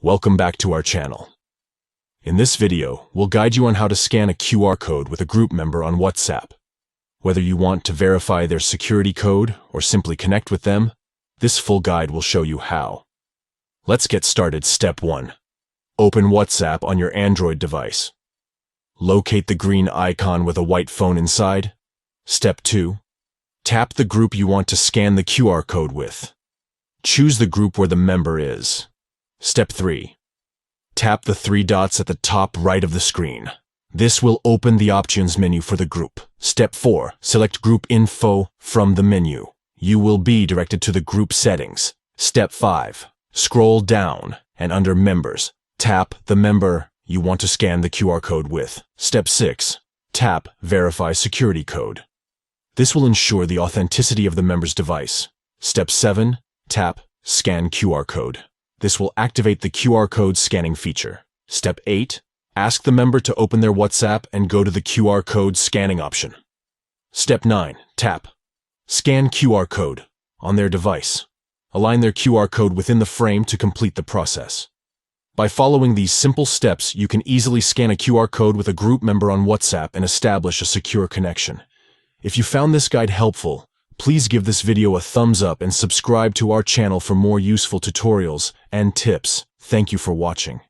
Welcome back to our channel. In this video, we'll guide you on how to scan a QR code with a group member on WhatsApp. Whether you want to verify their security code or simply connect with them, this full guide will show you how. Let's get started. Step 1. Open WhatsApp on your Android device. Locate the green icon with a white phone inside. Step 2. Tap the group you want to scan the QR code with. Choose the group where the member is. Step 3. Tap the three dots at the top right of the screen. This will open the options menu for the group. Step 4. Select Group Info from the menu. You will be directed to the group settings. Step 5. Scroll down and under Members, tap the member you want to scan the QR code with. Step 6. Tap Verify Security Code. This will ensure the authenticity of the member's device. Step 7. Tap Scan QR Code. This will activate the QR code scanning feature. Step 8. Ask the member to open their WhatsApp and go to the QR code scanning option. Step 9. Tap Scan QR Code on their device. Align their QR code within the frame to complete the process. By following these simple steps, you can easily scan a QR code with a group member on WhatsApp and establish a secure connection. If you found this guide helpful, please give this video a thumbs up and subscribe to our channel for more useful tutorials and tips. Thank you for watching.